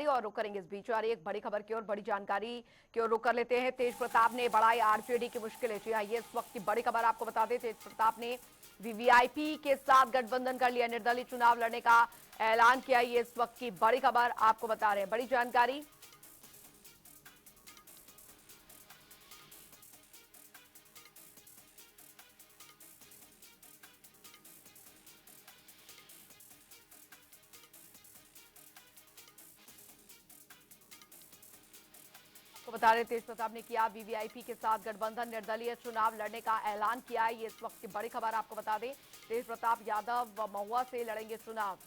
और रुक करेंगे। इस बीच आ रही एक बड़ी खबर की ओर, बड़ी जानकारी की ओर रुक कर लेते हैं। तेज प्रताप ने बढ़ाई आरजेडी की मुश्किलें। जी हाँ, ये इस वक्त की बड़ी खबर आपको बता दें। तेज प्रताप ने वीवीआईपी के साथ गठबंधन कर लिया, निर्दलीय चुनाव लड़ने का ऐलान किया। ये इस वक्त की बड़ी खबर आपको बता रहे हैं, बड़ी जानकारी। बता रहे तेज प्रताप ने किया वीवीआईपी के साथ गठबंधन, निर्दलीय चुनाव लड़ने का ऐलान किया है। ये इस वक्त की बड़ी खबर आपको बता दें। तेज प्रताप यादव व महुआ से लड़ेंगे चुनाव।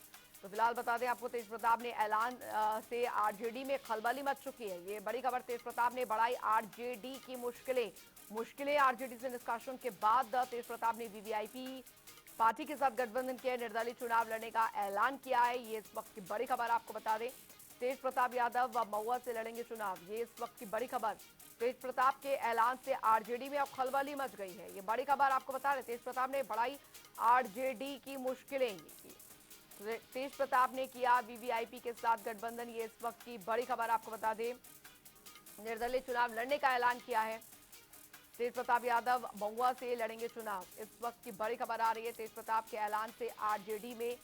तो फिलहाल बता दें आपको, तेज प्रताप ने ऐलान से आरजेडी में खलबली मच चुकी है। ये बड़ी खबर। तेज प्रताप ने बढ़ाई आरजेडी की मुश्किलें आरजेडी से निष्कासन के बाद तेज प्रताप ने वीवीआईपी पार्टी के साथ गठबंधन किया, निर्दलीय चुनाव लड़ने का ऐलान किया है। ये इस वक्त की बड़ी खबर आपको बता दें। तेज प्रताप यादव व महुआ से लड़ेंगे चुनाव, ये इस वक्त की बड़ी खबर। तेज प्रताप के ऐलान से आरजेडी में अब खलबली मच गई है। ये बड़ी खबर आपको बता रहे। तेज प्रताप ने बढ़ाई आरजेडी की मुश्किलें। तेज प्रताप ने किया वीवीआईपी के साथ गठबंधन, ये इस वक्त की बड़ी खबर आपको बता दें। निर्दलीय चुनाव लड़ने का ऐलान किया है। तेज प्रताप यादव महुआ से लड़ेंगे चुनाव, इस वक्त की बड़ी खबर आ रही है। तेज प्रताप के ऐलान से आरजेडी में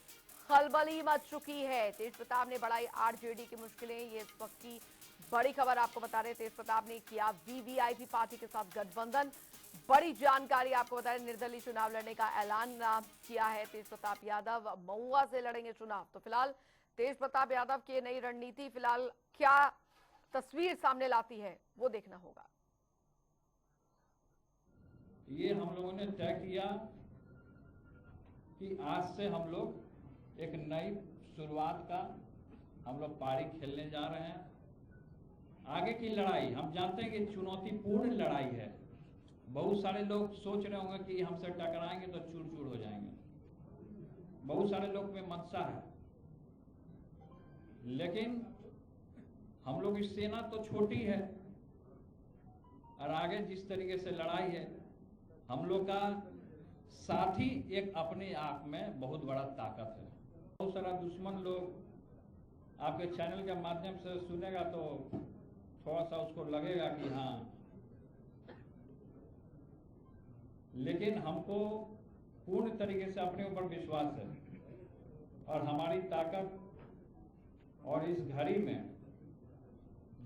खलबली मच चुकी है। तेज प्रताप ने बढ़ाई आरजेडी की मुश्किलें, ये इस वक्त की बड़ी खबर आपको बता रहे। तेज प्रताप ने किया वीवीआईपी पार्टी के साथ गठबंधन, बड़ी जानकारी आपको बता रहे। निर्दलीय चुनाव लड़ने का ऐलान किया है तेज प्रताप यादव, महुआ से लड़ेंगे चुनाव। तो फिलहाल तेज प्रताप यादव की नई रणनीति फिलहाल क्या तस्वीर सामने लाती है, वो देखना होगा। ये हम लोगों ने तय किया कि आज से हम लोग एक नई शुरुआत का हम लोग पारी खेलने जा रहे हैं। आगे की लड़ाई हम जानते हैं कि चुनौतीपूर्ण लड़ाई है। बहुत सारे लोग सोच रहे होंगे कि हमसे टकराएंगे तो चूर चूर हो जाएंगे, बहुत सारे लोग में मनसा है। लेकिन हम लोग की सेना तो छोटी है और आगे जिस तरीके से लड़ाई है, हम लोग का साथी एक अपने आप में बहुत बड़ा ताकत है। बहुत सारा दुश्मन लोग आपके चैनल के माध्यम से सुनेगा तो थोड़ा सा उसको लगेगा कि हाँ, लेकिन हमको पूर्ण तरीके से अपने ऊपर विश्वास है और हमारी ताकत। और इस घड़ी में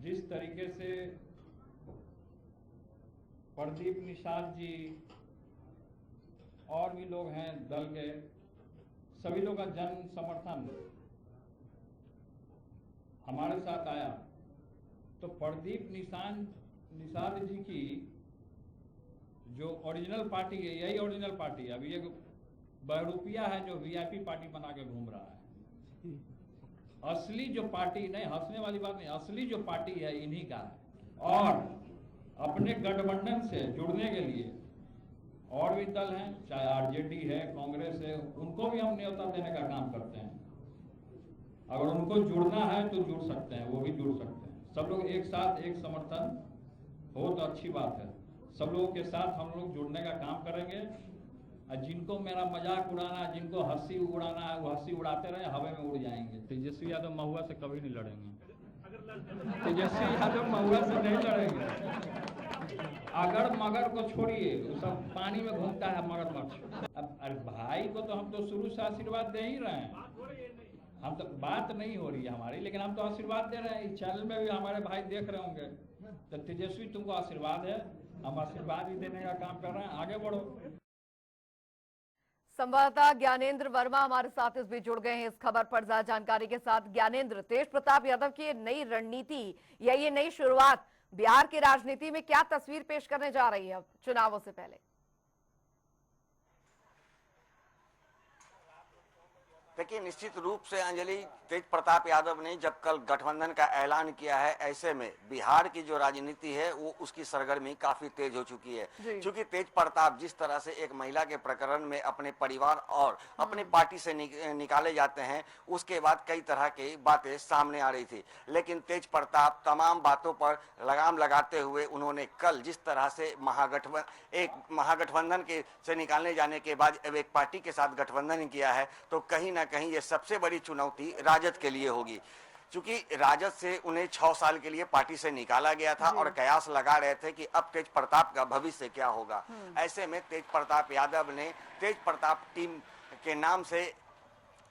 जिस तरीके से प्रदीप निषाद जी और भी लोग हैं दल के, सभी लोग का जन समर्थन हमारे साथ आया, तो प्रदीप निषाद जी की जो ओरिजिनल पार्टी है, यही ओरिजिनल पार्टी है। अभी एक बहरूपिया है जो वीआईपी पार्टी बना के घूम रहा है। असली जो पार्टी, नहीं हंसने वाली बात नहीं, असली जो पार्टी है इन्हीं का है। और अपने गठबंधन से जुड़ने के लिए और भी दल हैं, चाहे आरजेडी है, कांग्रेस है, उनको भी हम न्योता देने का काम करते हैं। अगर उनको जुड़ना है तो जुड़ सकते हैं, वो भी जुड़ सकते हैं। सब लोग एक साथ एक समर्थन हो तो अच्छी बात है। सब लोगों के साथ हम लोग जुड़ने का काम करेंगे। जिनको मेरा मजाक उड़ाना है, जिनको हंसी उड़ाना है, वो हंसी उड़ाते रहे, हवा में उड़ जाएंगे। तेजस्वी यादव महुआ से कभी नहीं लड़ेंगे। तेजस्वी यादव महुआ से नहीं लड़ेंगे। अगर मगर को छोड़िए, वो सब पानी में घूमता है मगरमच्छ। अब अरे भाई को तो हम तो शुरू से आशीर्वाद दे ही रहे हैं। हम तो बात नहीं हो रही है हमारी, लेकिन हम तो आशीर्वाद दे रहे हैं। इस चैनल में भी हमारे भाई देख रहे होंगे। तो तेजस्वी तुमको आशीर्वाद है, हम आशीर्वाद ही देने का काम कर रहे हैं। आगे बढ़ो। संवाददाता ज्ञानेंद्र वर्मा हमारे साथ इस बीच जुड़ गए हैं इस खबर पर ज्यादा जानकारी के साथ। ज्ञानेंद्र, तेज प्रताप यादव की नई रणनीति या ये नई शुरुआत बिहार की राजनीति में क्या तस्वीर पेश करने जा रही है अब चुनावों से पहले? देखिए, निश्चित रूप से अंजलि, तेज प्रताप यादव ने जब कल गठबंधन का ऐलान किया है, ऐसे में बिहार की जो राजनीति है वो उसकी सरगर्मी काफी तेज हो चुकी है। क्योंकि तेज प्रताप जिस तरह से एक महिला के प्रकरण में अपने परिवार और अपनी पार्टी से निकाले जाते हैं, उसके बाद कई तरह की बातें सामने आ रही थी। लेकिन तेज प्रताप तमाम बातों पर लगाम लगाते हुए उन्होंने कल जिस तरह से महागठबंधन के से निकालने जाने के बाद अब एक पार्टी के साथ गठबंधन किया है, तो कहीं ना कहीं ये सबसे बड़ी चुनौती राजद के लिए होगी। चूंकि राजद से उन्हें 6 साल के लिए पार्टी से निकाला गया था और कयास लगा रहे थे कि अब तेज प्रताप का भविष्य क्या होगा। ऐसे में तेज प्रताप यादव ने तेज प्रताप टीम के नाम से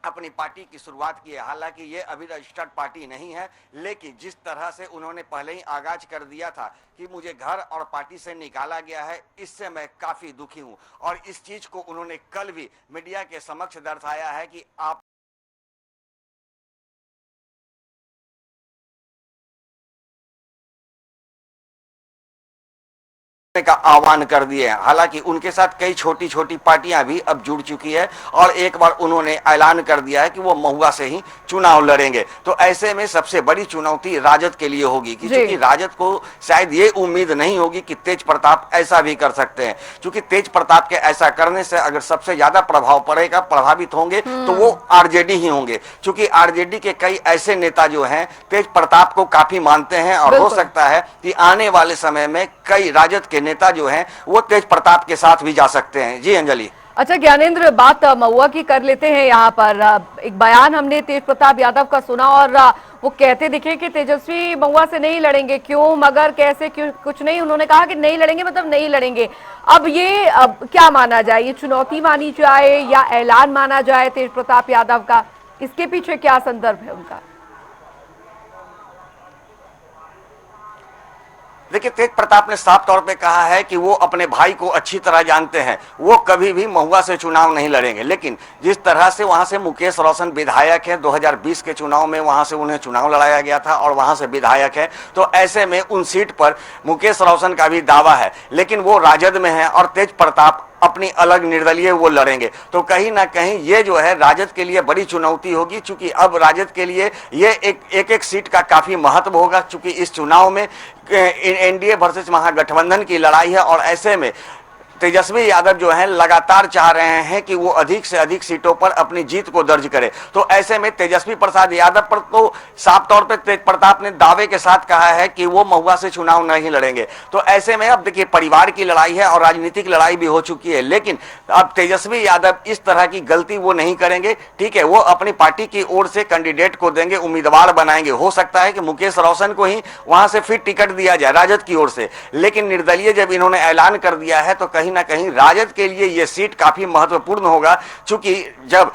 अपनी पार्टी की शुरुआत की है। हालांकि ये अभी रजिस्टर्ड पार्टी नहीं है, लेकिन जिस तरह से उन्होंने पहले ही आगाज कर दिया था कि मुझे घर और पार्टी से निकाला गया है, इससे मैं काफी दुखी हूं। और इस चीज को उन्होंने कल भी मीडिया के समक्ष दर्शाया है कि आप का आह्वान कर दिए हैं। हालांकि उनके साथ कई छोटी छोटी पार्टियां भी अब जुड़ चुकी है और एक बार उन्होंने ऐलान कर दिया है कि वो महुआ से ही चुनाव लड़ेंगे। तो ऐसे में सबसे बड़ी चुनौती राजद के लिए होगी कि चूंकि राजद को शायद ये उम्मीद नहीं होगी कि तेज प्रताप ऐसा भी कर सकते हैं। चूंकि तेज प्रताप के ऐसा करने से अगर सबसे ज्यादा प्रभाव पड़ेगा, प्रभावित होंगे तो वो आरजेडी ही होंगे। चूंकि आरजेडी के कई ऐसे नेता जो हैं तेज प्रताप को काफी मानते हैं और हो सकता है कि आने वाले समय में कई राजद के नेता जो हैं वो तेज प्रताप के साथ भी जा सकते हैं। जी अंजलि। अच्छा ज्ञानेंद्र, बात महुआ की कर लेते हैं। यहाँ पर एक बयान हमने तेज प्रताप यादव का सुना और वो कहते दिखे कि तेजस्वी महुआ से नहीं लड़ेंगे। क्यों, मगर, कैसे, क्यों, कुछ नहीं। उन्होंने कहा कि नहीं लड़ेंगे मतलब नहीं लड़ेंगे। अब ये क्या माना जाए, ये चुनौती मानी जाए या ऐलान माना जाए तेज प्रताप यादव का? इसके पीछे क्या संदर्भ है उनका? देखिए, तेज प्रताप ने साफ तौर पे कहा है कि वो अपने भाई को अच्छी तरह जानते हैं, वो कभी भी महुआ से चुनाव नहीं लड़ेंगे। लेकिन जिस तरह से वहां से मुकेश रोशन विधायक है, 2020 के चुनाव में वहां से उन्हें चुनाव लड़ाया गया था और वहां से विधायक है, तो ऐसे में उन सीट पर मुकेश रोशन का भी दावा है, लेकिन वो राजद में है और तेज प्रताप अपनी अलग निर्दलीय वो लड़ेंगे। तो कहीं ना कहीं ये जो है राजद के लिए बड़ी चुनौती होगी, चूंकि अब राजद के लिए ये एक सीट का काफी महत्व होगा। चूंकि इस चुनाव में एनडीए वर्सेस महागठबंधन की लड़ाई है और ऐसे में तेजस्वी यादव जो हैं लगातार चाह रहे हैं कि वो अधिक से अधिक सीटों पर अपनी जीत को दर्ज करे। तो ऐसे में तेजस्वी प्रसाद यादव पर तो साफ तौर पर तेज प्रताप ने दावे के साथ कहा है कि वो महुआ से चुनाव नहीं लड़ेंगे। तो ऐसे में अब देखिए, परिवार की लड़ाई है और राजनीतिक लड़ाई भी हो चुकी है, लेकिन अब तेजस्वी यादव इस तरह की गलती वो नहीं करेंगे। ठीक है, वो अपनी पार्टी की ओर से कैंडिडेट को देंगे, उम्मीदवार बनाएंगे। हो सकता है कि मुकेश रोशन को ही वहां से फिर टिकट दिया जाए राजद की ओर से, लेकिन निर्दलीय जब इन्होंने ऐलान कर दिया है तो कहीं ना कहीं राजद के लिए यह सीट काफी महत्वपूर्ण होगा। चूंकि जब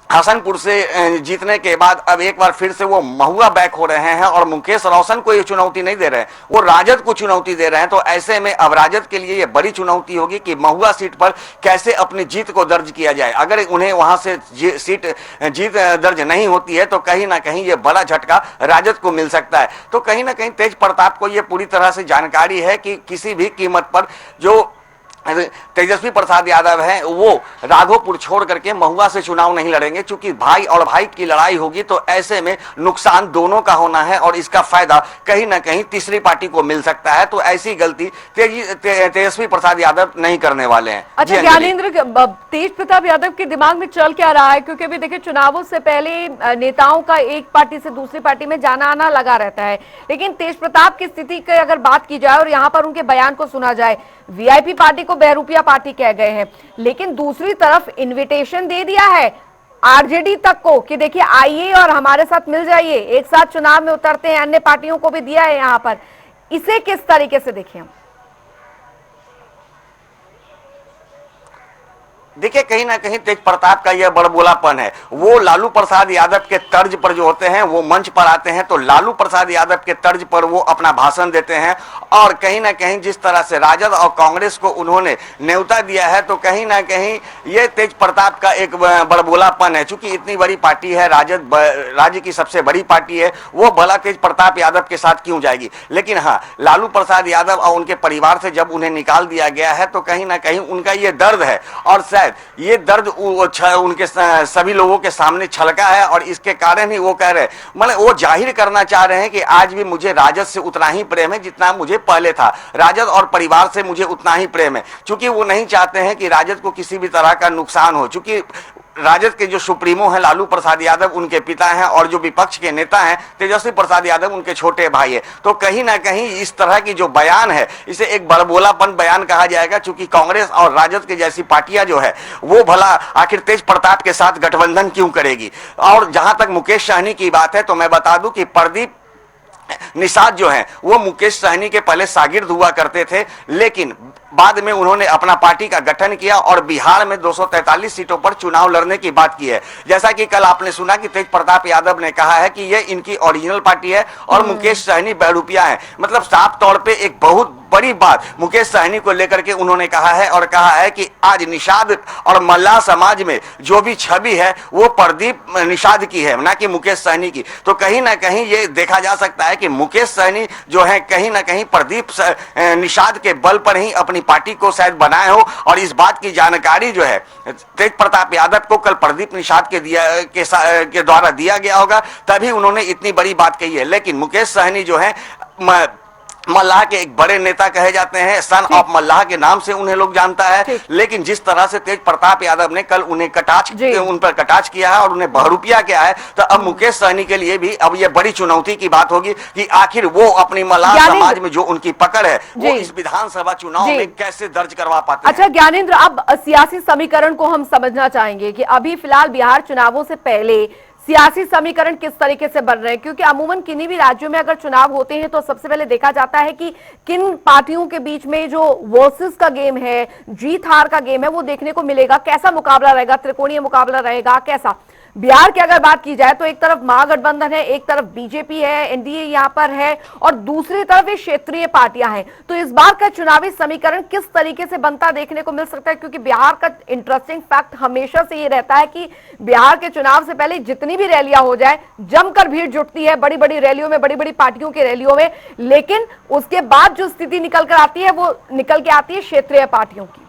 हसनपुर से जीतने के बाद अब एक बार फिर से वो महुआ बैक हो रहे हैं और मुकेश रोशन को ये चुनौती नहीं दे रहे हैं, वो राजद को चुनौती दे रहे हैं। तो ऐसे में अब राजद के लिए ये बड़ी चुनौती होगी कि महुआ सीट पर कैसे अपनी जीत को दर्ज किया जाए। अगर उन्हें वहां से जीत दर्ज नहीं होती है तो कहीं ना कहीं ये बड़ा झटका राजद को मिल सकता है। तो कहीं ना कहीं तेज प्रताप को ये पूरी तरह से जानकारी है कि किसी भी कीमत पर जो तेजस्वी प्रसाद यादव हैं वो राघोपुर छोड़ करके महुआ से चुनाव नहीं लड़ेंगे। चूंकि भाई और भाई की लड़ाई होगी तो ऐसे में नुकसान दोनों का होना है और इसका फायदा कहीं ना कहीं तीसरी पार्टी को मिल सकता है। तो ऐसी गलती तेजस्वी प्रसाद यादव नहीं करने वाले हैं। अच्छा ज्ञानेंद्र, तेज प्रताप यादव के दिमाग में चल क्या रहा है? क्योंकि अभी देखिए, चुनावों से पहले नेताओं का एक पार्टी से दूसरी पार्टी में जाना आना लगा रहता है, लेकिन तेज प्रताप की स्थिति की अगर बात की जाए और यहाँ पर उनके बयान को सुना जाए, वीआईपी पार्टी को बहरूपिया पार्टी कह गए हैं, लेकिन दूसरी तरफ इनविटेशन दे दिया है आरजेडी तक को कि देखिए आइए और हमारे साथ मिल जाइए, एक साथ चुनाव में उतरते हैं। अन्य पार्टियों को भी दिया है यहाँ पर। इसे किस तरीके से देखें हम? देखिए, कहीं ना कहीं तेज प्रताप का यह बड़बोलापन है। वो लालू प्रसाद यादव के तर्ज पर जो होते हैं वो मंच पर आते हैं तो लालू प्रसाद यादव के तर्ज पर वो अपना भाषण देते हैं और कहीं ना कहीं जिस तरह से राजद और कांग्रेस को उन्होंने न्योता दिया है तो कहीं ना कहीं ये तेज प्रताप का एक बड़बोलापन है। चूंकि इतनी बड़ी पार्टी है राजद, राज्य की सबसे बड़ी पार्टी है, वो भला तेज प्रताप यादव के साथ क्यों जाएगी। लेकिन हाँ, लालू प्रसाद यादव और उनके परिवार से जब उन्हें निकाल दिया गया है तो कहीं ना कहीं उनका ये दर्द है और ये दर्द उनके सभी लोगों के सामने छलका है और इसके कारण ही वो कह रहे हैं, मतलब वो जाहिर करना चाह रहे हैं कि आज भी मुझे राजद से उतना ही प्रेम है जितना मुझे पहले था, राजद और परिवार से मुझे उतना ही प्रेम है। चूंकि वो नहीं चाहते हैं कि राजद को किसी भी तरह का नुकसान हो। चूंकि राजद के जो सुप्रीमो हैं लालू प्रसाद यादव उनके पिता हैं और जो विपक्ष के नेता हैं तेजस्वी प्रसाद यादव उनके छोटे भाई है। तो कहीं ना कहीं इस तरह की जो बयान है इसे एक बड़बोलापन बयान कहा जाएगा, क्योंकि कांग्रेस और राजद के जैसी पार्टियां जो है वो भला आखिर तेज प्रताप के साथ गठबंधन क्यों करेगी। और जहां तक मुकेश सहनी की बात है तो मैं बता दूं कि प्रदीप निषाद जो हैं वो मुकेश सहनी के पहले शागिर्द हुआ करते थे, लेकिन बाद में उन्होंने अपना पार्टी का गठन किया और बिहार में 243 सीटों पर चुनाव लड़ने की बात की है। जैसा कि कल आपने सुना कि तेज प्रताप यादव ने कहा है कि ये इनकी ओरिजिनल पार्टी है और मुकेश सहनी बहरूपिया है। मतलब साफ तौर पे एक बहुत बड़ी बात मुकेश सहनी को लेकर के उन्होंने कहा है और कहा है कि आज निषाद और मल्लाह समाज में जो भी छवि है वो प्रदीप निषाद की है, ना कि मुकेश सहनी की। तो कहीं ना कहीं ये देखा जा सकता है कि मुकेश सहनी जो है कहीं ना कहीं प्रदीप निषाद के बल पर ही अपनी पार्टी को शायद बनाए हो, और इस बात की जानकारी जो है तेज प्रताप यादव को कल प्रदीप निषाद के द्वारा दिया गया होगा, तभी उन्होंने इतनी बड़ी बात कही है। लेकिन मुकेश सहनी जो है मल्लाह के एक बड़े नेता कहे जाते हैं, सन ऑफ मल्लाह के नाम से उन्हें लोग जानता है। लेकिन जिस तरह से तेज प्रताप यादव ने कल उन्हें उन पर कटाक्ष किया है और उन्हें बहरूपिया किया है, तो अब मुकेश सहनी के लिए भी अब ये बड़ी चुनौती की बात होगी कि आखिर वो अपनी मल्लाह समाज में जो उनकी पकड़ है वो इस विधानसभा चुनाव में कैसे दर्ज करवा पाते हैं। अच्छा ज्ञानेंद्र, अब सियासी समीकरण को हम समझना चाहेंगे कि अभी फिलहाल बिहार चुनावों से पहले सियासी समीकरण किस तरीके से बन रहे हैं, क्योंकि अमूमन किन्हीं भी राज्यों में अगर चुनाव होते हैं तो सबसे पहले देखा जाता है कि किन पार्टियों के बीच में जो वर्सेस का गेम है, जीत हार का गेम है, वो देखने को मिलेगा। कैसा मुकाबला रहेगा, त्रिकोणीय मुकाबला रहेगा कैसा। बिहार की अगर बात की जाए तो एक तरफ महागठबंधन है, एक तरफ बीजेपी है, एनडीए यहां पर है, और दूसरी तरफ ये क्षेत्रीय पार्टियां हैं। तो इस बार का चुनावी समीकरण किस तरीके से बनता देखने को मिल सकता है, क्योंकि बिहार का इंटरेस्टिंग फैक्ट हमेशा से ये रहता है कि बिहार के चुनाव से पहले जितनी भी रैलियां हो जाए जमकर भीड़ जुटती है, बड़ी बड़ी रैलियों में, बड़ी बड़ी पार्टियों की रैलियों में, लेकिन उसके बाद जो स्थिति निकल कर आती है वो निकल के आती है क्षेत्रीय पार्टियों की।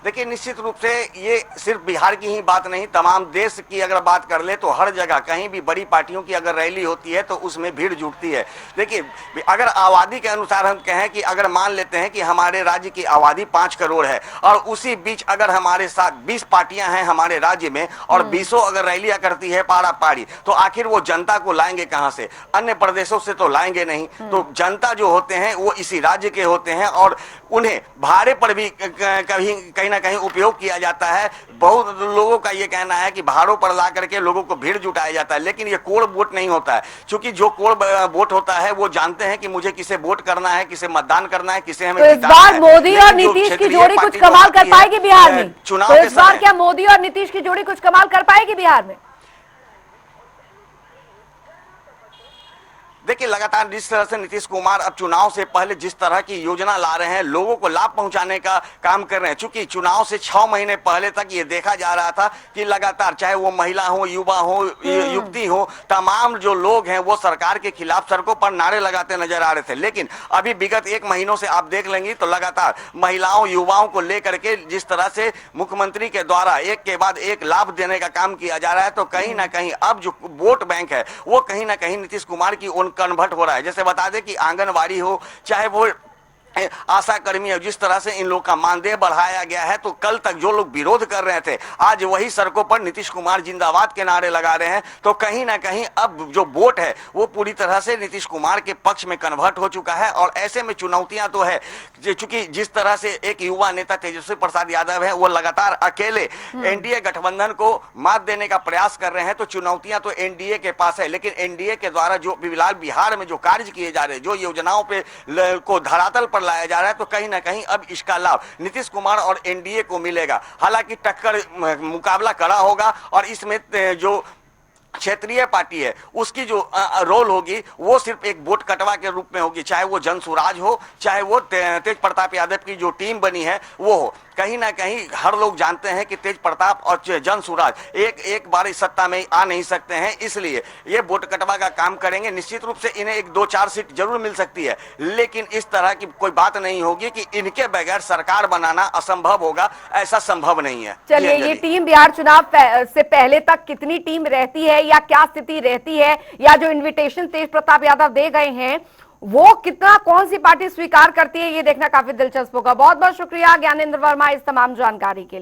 देखिए निश्चित रूप से ये सिर्फ बिहार की ही बात नहीं, तमाम देश की अगर बात कर ले तो हर जगह कहीं भी बड़ी पार्टियों की अगर रैली होती है तो उसमें भीड़ जुटती है। देखिए अगर आबादी के अनुसार हम कहें कि अगर मान लेते हैं कि हमारे राज्य की आबादी 5 करोड़ है और उसी बीच अगर हमारे साथ 20 पार्टियां हैं हमारे राज्य में और 20 अगर रैलियां करती है पारा पारी, तो आखिर वो जनता को लाएंगे कहां से? अन्य प्रदेशों से तो लाएंगे नहीं। तो जनता जो होते हैं वो इसी राज्य के होते हैं और उन्हें भाड़े पर भी कहीं ना कहीं उपयोग किया जाता है। बहुत लोगों का ये कहना है कि भाड़ों पर ला करके लोगों को भीड़ जुटाया जाता है, लेकिन ये कोड़ वोट नहीं होता है। क्योंकि जो कोड़ वोट होता है वो जानते हैं कि मुझे किसे वोट करना है, किसे मतदान करना है, किसे हमें तो इस बार मोदी और नीतीश की जोड़ी कुछ कमाल कर पाएगी बिहार में? चुनाव तो इस बार क्या मोदी और नीतीश की जोड़ी कुछ कमाल कर पाएगी बिहार में? देखिए लगातार जिस तरह से नीतीश कुमार अब चुनाव से पहले जिस तरह की योजना ला रहे हैं, लोगों को लाभ पहुंचाने का काम कर रहे हैं। चूंकि चुनाव से 6 महीने पहले तक ये देखा जा रहा था कि लगातार चाहे वो महिला हो, युवा हो, युवती हो, तमाम जो लोग हैं वो सरकार के खिलाफ सड़कों पर नारे लगाते नजर आ रहे थे। लेकिन अभी विगत 1 महीनों से आप देख लेंगे तो लगातार महिलाओं, युवाओं को लेकर के जिस तरह से मुख्यमंत्री के द्वारा एक के बाद एक लाभ देने का काम किया जा रहा है, तो कहीं ना कहीं अब जो वोट बैंक है वो कहीं ना कहीं नीतीश कुमार की ओर कन्वर्ट हो रहा है। जैसे बता दें कि आंगनवाड़ी हो, चाहे वो आशा कर्मी है, जिस तरह से इन लोग का मानदेय बढ़ाया गया है, तो कल तक जो लोग विरोध कर रहे थे आज वही सड़कों पर नीतीश कुमार जिंदाबाद के नारे लगा रहे हैं। तो कहीं ना कहीं अब जो वोट है वो पूरी तरह से नीतीश कुमार के पक्ष में कन्वर्ट हो चुका है। और ऐसे में चुनौतियां तो है, चूंकि जिस तरह से एक युवा नेता तेजस्वी प्रसाद यादव है वो लगातार अकेले एनडीए गठबंधन को मात देने का प्रयास कर रहे हैं, तो चुनौतियां तो एनडीए के पास है। लेकिन एनडीए के द्वारा जो फिलहाल बिहार में जो कार्य किए जा रहे हैं, जो योजनाओं पे को धरातल पर लाया जा रहा है, तो कहीं ना कहीं अब इसका लाभ नीतीश कुमार और एनडीए को मिलेगा। हालांकि टक्कर मुकाबला कड़ा होगा और इसमें जो क्षेत्रीय पार्टी है उसकी जो रोल होगी वो सिर्फ एक वोट कटवा के रूप में होगी, चाहे वो जनसुराज हो, चाहे वो तेज प्रताप यादव की जो टीम बनी है वो हो। कहीं ना कहीं हर लोग जानते हैं कि तेज प्रताप और जनसुराज एक बार इस सत्ता में आ नहीं सकते हैं, इसलिए ये वोट कटवा का काम करेंगे। निश्चित रूप से इन्हें 1-2-4 सीट जरूर मिल सकती है, लेकिन इस तरह की कोई बात नहीं होगी कि इनके बगैर सरकार बनाना असंभव होगा, ऐसा संभव नहीं है। चलिए, ये टीम बिहार चुनाव से पहले तक कितनी टीम रहती है या क्या स्थिति रहती है, या जो इन्विटेशन तेज प्रताप यादव दे गए हैं वो कितना कौन सी पार्टी स्वीकार करती है ये देखना काफी दिलचस्प होगा। बहुत बहुत शुक्रिया ज्ञानेंद्र वर्मा इस तमाम जानकारी के लिए।